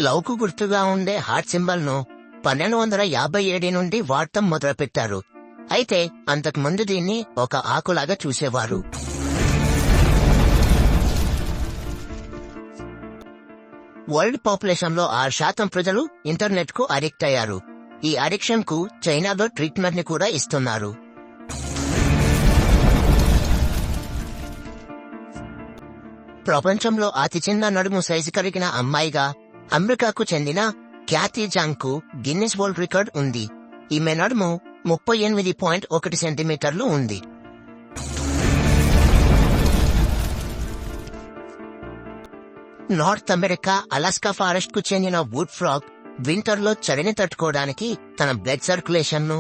లవ్కు గుర్తుగా ఉండే heart symbol ను 1257 నుండి వాడటం మొదలుపెట్టారు. అయితే అంతకుముందు దీన్ని ఒక ఆకులాగా చూసేవారు. వరల్డ్ పాపులేషన్ లో 6% ప్రజలు ఇంటర్నెట్ కు అడిక్ట్ అయ్యారు. ఈ అడిక్షన్ కు చైనాలో ట్రీట్మెంట్ ని కూడా ఇస్తున్నారు. ప్రపంచంలో అతి చిన్న నడుము సైజు కలిగిన అమ్మాయిగా అమెరికాకు చెందిన క్యాథీ జాంగ్ కు గిన్నిస్ వరల్డ్ రికార్డ్ ఉంది. ఈమె నడుము 38.1 సెంటీమీటర్లు ఉంది. నార్త్ అమెరికా అలాస్కా ఫారెస్ట్ కు చెందిన వుడ్ ఫ్రాగ్ వింటర్ లో చలిని తట్టుకోవడానికి తన బ్లడ్ సర్క్యులేషన్ ను,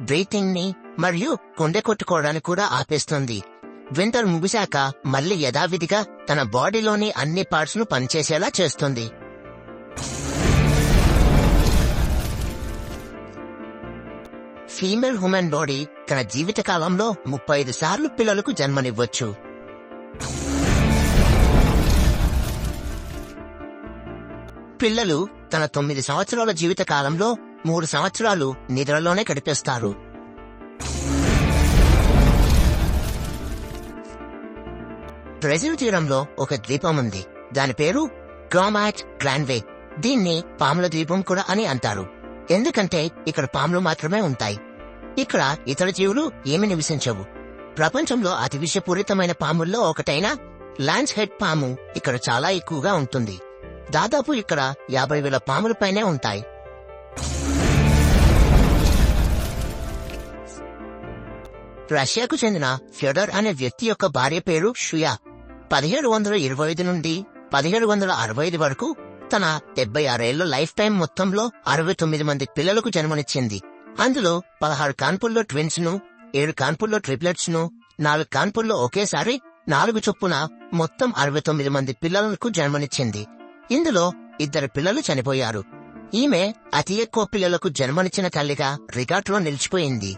బ్రీతింగ్ ని మరియు గుండె కొట్టుకోవడానికి కూడా ఆపేస్తుంది. వింటర్ ముగిశాక మళ్లీ యథావిధిగా తన బాడీలోని అన్ని పార్ట్స్ ను పనిచేసేలా చేస్తుంది. ఫీమేల్ హ్యూమన్ బాడీ తన జీవితకాలంలో 35 సార్లు పిల్లలకు జన్మనివ్వచ్చు. పిల్లలు తన 9 సంవత్సరాల జీవితకాలంలో 3 సంవత్సరాలు నిద్రలోనే గడిపేస్తారు. బ్రెజిల్ తీరంలో ఒక ద్వీపం ఉంది. దాని పేరు గ్రామాట్ గ్రాండ్వే. దీన్ని పాముల ద్వీపం కూడా అని అంటారు. ఎందుకంటే ఇక్కడ పాములు మాత్రమే ఉంటాయి. ఇక్కడ ఇతర జీవులు ఏమి నివసించవు. ప్రపంచంలో అతి విషపూరితమైన పాముల్లో ఒకటైన లాన్స్ హెడ్ పాము ఇక్కడ చాలా ఎక్కువగా ఉంటుంది. దాదాపు ఇక్కడ 50,000 పాముల పైనే ఉంటాయి. రష్యాకు చెందిన ఫ్యోడర్ అనే వ్యక్తి యొక్క భార్య పేరు షుయా. 1725 నుండి 1765 వరకు తన 76 ఏళ్ల లైఫ్ టైం మొత్తంలో 69 మంది పిల్లలకు జన్మనిచ్చింది. అందులో 16 కాన్పుల్లో ట్విన్స్ ను, 7 కాన్పుల్లో ట్రిప్లెట్స్ ను, 4 కాన్పుల్లో ఒకేసారి 4 చొప్పున మొత్తం 69 మంది పిల్లలకు జన్మనిచ్చింది. ఇందులో 2 పిల్లలు చనిపోయారు. ఈమె అతి ఎక్కువ పిల్లలకు జన్మనిచ్చిన తల్లిగా రికార్డులో నిలిచిపోయింది.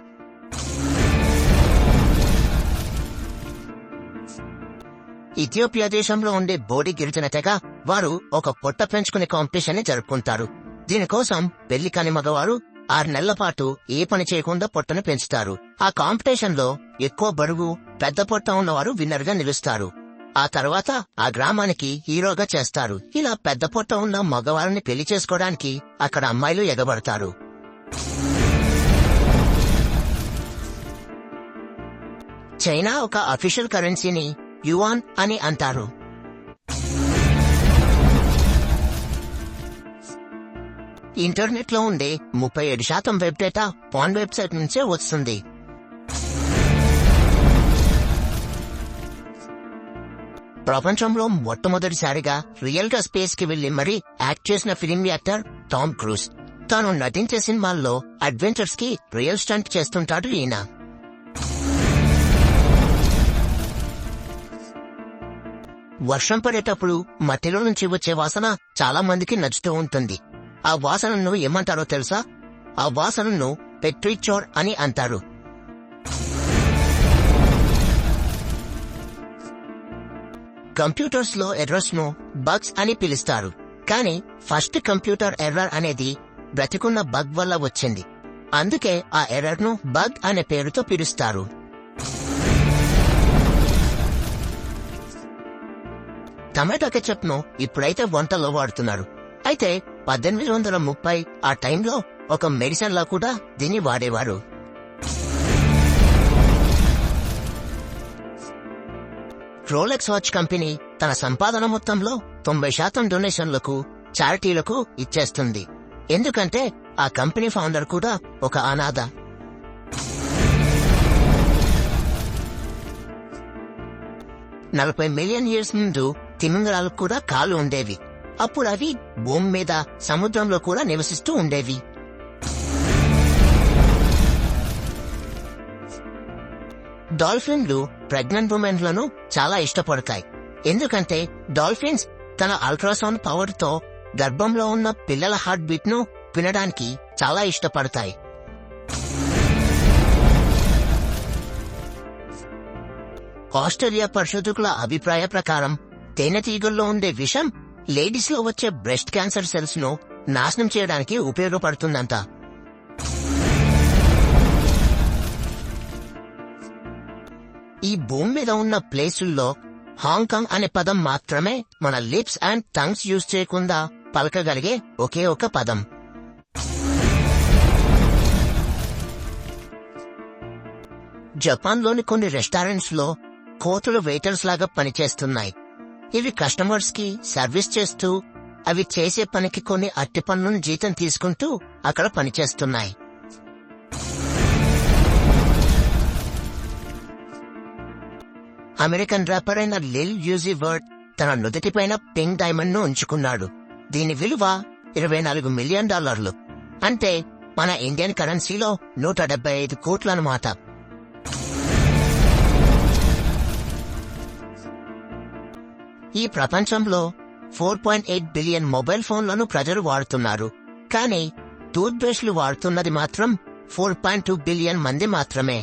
ఇథియోపియా దేశంలో ఉండే బోడి గిరిజన తెగ వారు ఒక పొట్ట పెంచుకునే కాంపిటీషన్ ని జరుపుకుంటారు. దీనికోసం పెళ్లి కాని మగవారు 6 నెలల పాటు ఏ పని చేయకుండా పొట్టను పెంచుతారు. ఆ కాంపిటీషన్ లో ఎక్కువ బరువు, పెద్ద పొట్ట ఉన్నవారు విన్నర్ గా నిలుస్తారు. ఆ తర్వాత ఆ గ్రామానికి హీరోగా చేస్తారు. ఇలా పెద్ద పొట్ట ఉన్న మగవారిని పెళ్లి చేసుకోవడానికి అక్కడ అమ్మాయిలు ఎగబడతారు. చైనా ఒక అఫీషియల్ కరెన్సీని యువాన్ అని అంటారు. ఇంటర్నెట్ లో ఉండే 37% వెబ్ డేటా పాన్ వెబ్సైట్ నుంచే వస్తుంది. ప్రపంచంలో మొట్టమొదటిసారిగా రియల్ గా స్పేస్ కి వెళ్లి మరీ యాక్ట్ చేసిన ఫిల్మ్ యాక్టర్ టామ్ క్రూజ్. తాను నటించే సినిమాల్లో అడ్వెంచర్స్ కి రియల్ స్టంట్ చేస్తుంటాడు ఈయన. వర్షం పడేటప్పుడు మట్టిలో నుంచి వచ్చే వాసన చాలా మందికి నచ్చుతూ ఉంటుంది. ఆ వాసనను ఏమంటారో తెలుసా? ఆ వాసనను పెట్రిచోర్ అని అంటారు. కంప్యూటర్స్ లో ఎర్రర్స్ ను బగ్స్ అని పిలుస్తారు. కానీ ఫస్ట్ కంప్యూటర్ ఎర్రర్ అనేది బ్రతికున్న బగ్ వల్ల వచ్చింది. అందుకే ఆ ఎర్రర్ ను బగ్ అనే పేరుతో పిలుస్తారు. టమాటో కెచప్ ను ఇప్పుడైతే వంటలో వాడుతున్నారు. అయితే 1830 ఆ టైంలో ఒక మెడిసిన్ లా కూడా దీన్ని వాడేవారు. రోలెక్స్ వాచ్ కంపెనీ తన సంపాదన మొత్తంలో 90% డొనేషన్లకు, చారిటీలకు ఇచ్చేస్తుంది. ఎందుకంటే ఆ కంపెనీ ఫౌండర్ కూడా ఒక అనాథ. $40 మిలియన్ ముందు తిమింగలాలకు కూడా కాళ్ళు ఉండేవి. అప్పుడు అవి భూమి మీద, సముద్రంలో కూడా నివసిస్తూ ఉండేవి. డాల్ఫిన్లు ప్రెగ్నెంట్ ఉమెన్లను చాలా ఇష్టపడతాయి. ఎందుకంటే డాల్ఫిన్స్ తన అల్ట్రాసౌండ్ పవర్ తో గర్భంలో ఉన్న పిల్లల హార్ట్ బీట్ ను వినడానికి చాలా ఇష్టపడతాయి. ఆస్ట్రేలియా పరిశోధకుల అభిప్రాయ ప్రకారం తేనెటీగల్లో ఉండే విషం లేడీస్ లో వచ్చే బ్రెస్ట్ క్యాన్సర్ సెల్స్ ను నాశనం చేయడానికి ఉపయోగపడుతుందంట. ఈ భూమి మీద ఉన్న ప్లేసుల్లో హాంకాంగ్ అనే పదం మాత్రమే మన లిప్స్ అండ్ టంగ్స్ యూజ్ చేయకుండా పలకగలిగే ఒకే ఒక పదం. జపాన్లోని కొన్ని రెస్టారెంట్స్ లో కోతులు వెయిటర్స్ లాగా పనిచేస్తున్నాయి. ఇవి కస్టమర్స్ కి సర్వీస్ చేస్తూ అవి చేసే పనికి కొన్ని అట్టి పన్నులను జీతం తీసుకుంటూ అక్కడ పనిచేస్తున్నాయి. అమెరికన్ ర్యాపర్ అయిన లిల్ యూజీ వర్డ్ తన నుదుటిపైన పింక్ డైమండ్ ను ఉంచుకున్నాడు. దీని విలువ $24 మిలియన్. అంటే మన ఇండియన్ కరెన్సీలో 175 కోట్లన్నమాట. ఈ ప్రపంచంలో 4.8 బిలియన్ మొబైల్ ఫోన్లను ప్రజలు వాడుతున్నారు. కానీ టూత్ బ్రష్లు వాడుతున్నది మాత్రం 4.2 బిలియన్ మంది మాత్రమే.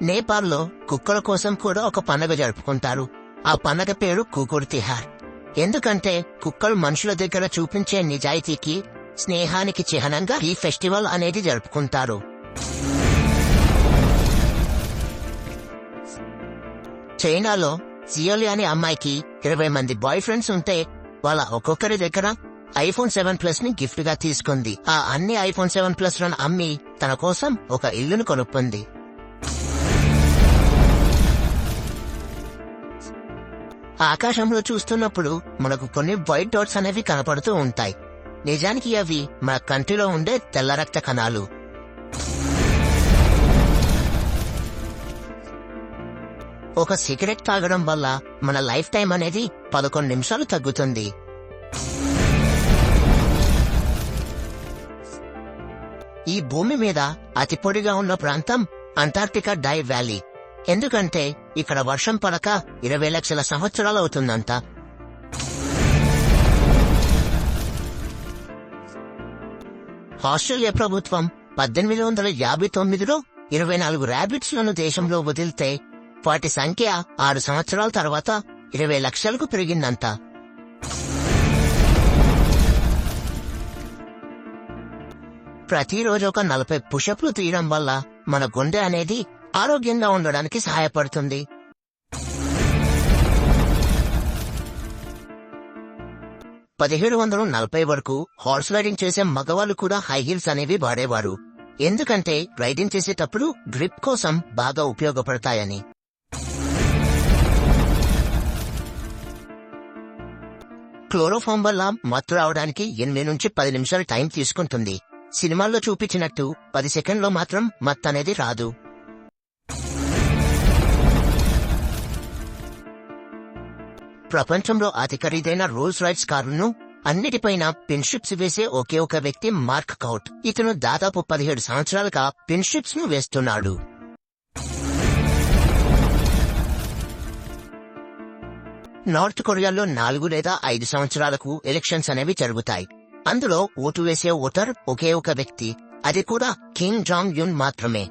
నేపాల్లో కుక్కల కోసం కూడా ఒక పండుగ జరుపుకుంటారు. ఆ పండుగ పేరు కుకుర్ తిహార్. ఎందుకంటే కుక్కలు మనుషుల దగ్గర చూపించే నిజాయితీకి, స్నేహానికి చిహ్నంగా ఈ ఫెస్టివల్ అనేది జరుపుకుంటారు. చైనాలో సియోలి అనే అమ్మాయికి 20 మంది బాయ్ ఫ్రెండ్స్ ఉంటే వాళ్ళ ఒక్కొక్కరి దగ్గర iPhone 7 Plus ని గిఫ్ట్ గా తీసుకుంది. ఆ అన్ని iPhone 7 Plus లను అమ్మి తన కోసం ఒక ఇల్లును కొనుక్కుంది. ఆకాశంలో చూస్తున్నప్పుడు మనకు కొన్ని వైట్ డాట్స్ అనేవి కనపడుతూ ఉంటాయి. నిజానికి అవి మన కంటిలో ఉండే తెల్ల రక్త కణాలు. ఒక సిగరెట్ తాగడం వల్ల మన లైఫ్ టైం అనేది 11 నిమిషాలు తగ్గుతుంది. ఈ భూమి మీద అతి పొడిగా ఉన్న ప్రాంతం అంటార్క్టికా డై వ్యాలీ. ఎందుకంటే ఇక్కడ వర్షం పడక 20 లక్షల సంవత్సరాలు అవుతుందంట. ఆస్ట్రేలియా ప్రభుత్వం 1859లో 24 ర్యాబిట్స్ లను దేశంలో వదిలితే వాటి సంఖ్య 6 సంవత్సరాల తర్వాత 20 లక్షలకు పెరిగిందంట. ప్రతిరోజు ఒక 40 పుషప్లు తీయడం వల్ల మన గుండె అనేది ఆరోగ్యంగా ఉండడానికి సహాయపడుతుంది. వరకు హార్స్ రైడింగ్ చేసే మగవాళ్ళు కూడా హై హీల్స్ అనేవి వాడేవారు. ఎందుకంటే రైడింగ్ చేసేటప్పుడు గ్రిప్ కోసం బాగా ఉపయోగపడతాయని. క్లోరోఫామ్ వల్ల మత్తు రావడానికి 8 నుంచి 10 నిమిషాలు టైం తీసుకుంటుంది. సినిమాల్లో చూపించినట్టు 10 సెకండ్లో మాత్రం మత్తు అనేది రాదు. ప్రపంచంలో అతి ఖరీదైన రోల్స్ రాయ్స్ కారును అన్నిటిపైన పిన్షిప్స్ వేసే ఒకే ఒక వ్యక్తి మార్క్ కౌట్. ఇతను దాదాపు 17 సంవత్సరాలుగా పిన్షిప్స్ ను వేస్తున్నాడు. నార్త్ కొరియాలో 4 లేదా 5 సంవత్సరాలకు ఎలక్షన్స్ అనేవి జరుగుతాయి. అందులో ఓటు వేసే ఓటర్ ఒకే ఒక వ్యక్తి, అది కూడా కిమ్ జాంగ్ యున్ మాత్రమే.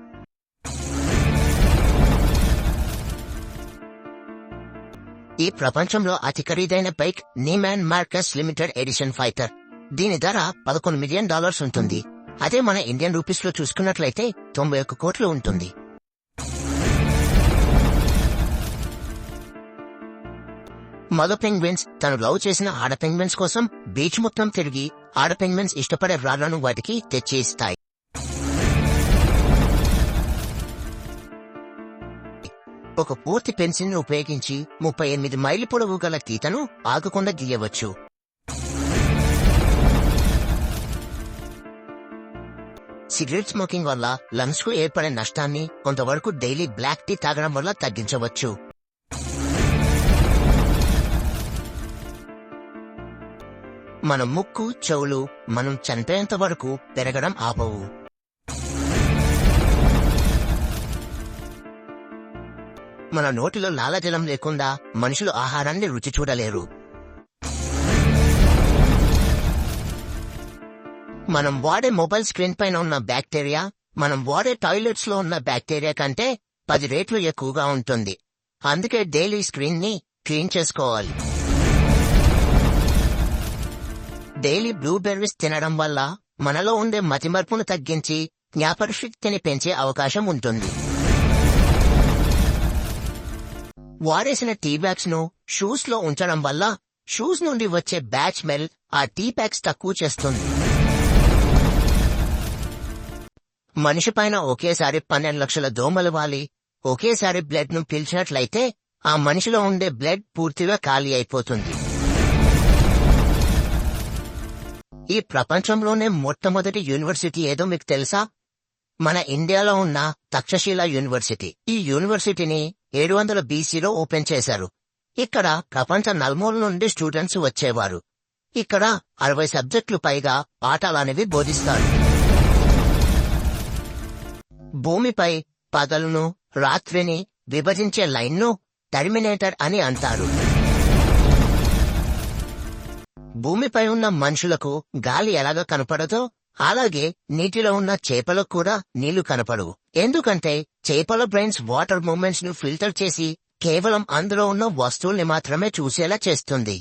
ఈ ప్రపంచంలో అతి ఖరీదైన bike Neiman Marcus limited edition fighter. దీని ధర $11 మిలియన్ ఉంటుంది. అదే మన ఇండియన్ రూపీస్ లో చూసుకున్నట్లయితే 91 కోట్లు ఉంటుంది. మగ పెంగ్విన్స్ తను లవ్ చేసిన ఆడ పెంగ్విన్స్ కోసం బీచ్ మొత్తం తిరిగి ఆడ పెంగ్విన్స్ ఇష్టపడే రాళ్లను వాటికి తెచ్చి ఇస్తాయి. ఒక పూర్తి పెన్సిల్ ను ఉపయోగించి 38 మైళ్ళ పొడవు గల గీతను ఆగకుండా గీయవచ్చు. సిగరెట్ స్మోకింగ్ వల్ల లంగ్స్ కు ఏర్పడే నష్టాన్ని కొంతవరకు డైలీ బ్లాక్ టీ తాగడం వల్ల తగ్గించవచ్చు. మన ముక్కు, చెవులు మనం చనిపోయేంత వరకు పెరగడం ఆపవు. మన నోటిలో లాలాజలం లేకుండా మనుషులు ఆహారాన్ని రుచి చూడలేరు. మనం వాడే మొబైల్ స్క్రీన్ పైన ఉన్న బ్యాక్టీరియా మనం వాడే టాయిలెట్స్ లో ఉన్న బ్యాక్టీరియా కంటే 10 రెట్లు ఎక్కువగా ఉంటుంది. అందుకే డైలీ స్క్రీన్ ని క్లీన్ చేసుకోవాలి. డైలీ బ్లూబెర్రీస్ తినడం వల్ల మనలో ఉండే మతిమరుపును తగ్గించి జ్ఞాపకశక్తిని పెంచే అవకాశం ఉంటుంది. వాడేసిన టీ బ్యాగ్స్ ను షూస్ లో ఉంచడం వల్ల షూస్ నుండి వచ్చే బ్యాడ్ స్మెల్ ఆ టీ బ్యాగ్స్ తక్కువ చేస్తుంది. మనిషి పైన ఒకేసారి 12 లక్షల దోమలు వాలి ఒకేసారి బ్లడ్ ను పీల్చినట్లయితే ఆ మనిషిలో ఉండే బ్లడ్ పూర్తిగా ఖాళీ అయిపోతుంది. ఈ ప్రపంచంలోనే మొట్టమొదటి యూనివర్సిటీ ఏదో మీకు తెలుసా? మన ఇండియాలో ఉన్న తక్షశిల యూనివర్సిటీ. ఈ యూనివర్సిటీని 700 BCలో ఓపెన్ చేశారు. ఇక్కడ ప్రపంచ నలుమూల నుండి స్టూడెంట్స్ వచ్చేవారు. ఇక్కడ 60 సబ్జెక్టులు పైగా పాఠాలనేవి బోధిస్తారు. భూమిపై పగలును రాత్రిని విభజించే లైన్ను టెర్మినేటర్ అని అంటారు. భూమిపై ఉన్న మనుషులకు గాలి ఎలాగ కనపడదో అలాగే నీటిలో ఉన్న చేపలకు కూడా నీళ్లు కనపడవు. ఎందుకంటే చేపల బ్రెయిన్స్ వాటర్ మూమెంట్స్ ను ఫిల్టర్ చేసి కేవలం అందులో ఉన్న వస్తువుల్ని మాత్రమే చూసేలా చేస్తుంది.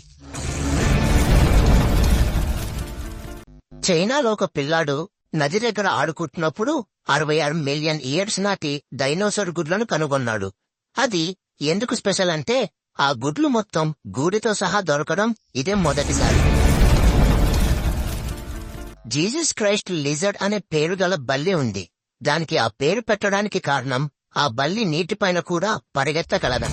చైనాలో ఒక పిల్లాడు నది దగ్గర ఆడుకుంటున్నప్పుడు 66 మిలియన్ ఇయర్స్ నాటి డైనోసార్ గుడ్లను కనుగొన్నాడు. అది ఎందుకు స్పెషల్ అంటే ఆ గుడ్లు మొత్తం గూడితో సహా దొరకడం ఇదే మొదటిసారి. జీసస్ క్రైస్ట్ లిజర్డ్ అనే పేరు గల బల్లి ఉంది. దానికి ఆ పేరు పెట్టడానికి కారణం ఆ బల్లి నీటిపైన కూడా పరిగెత్తగలదు.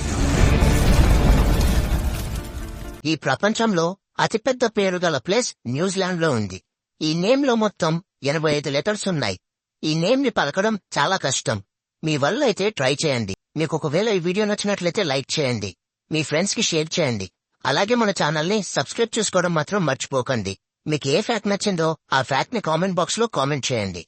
ఈ ప్రపంచంలో అతిపెద్ద పేరు గల ప్లేస్ న్యూజిలాండ్ లో ఉంది. ఈ నేమ్ లో మొత్తం 85 లెటర్స్ ఉన్నాయి. ఈ నేమ్ ని పలకడం చాలా కష్టం. మీ వల్ల అయితే ట్రై చేయండి. మీకు ఒకవేళ ఈ వీడియో నచ్చినట్లయితే లైక్ చేయండి, మీ ఫ్రెండ్స్ కి షేర్ చేయండి. అలాగే మన ఛానల్ ని సబ్స్క్రైబ్ చేసుకోవడం మాత్రం మర్చిపోకండి. మీకు ఏ ఫ్యాక్ట్ నచ్చిందో ఆ ఫ్యాక్ట్ ని కామెంట్ బాక్స్ లో కామెంట్ చేయండి.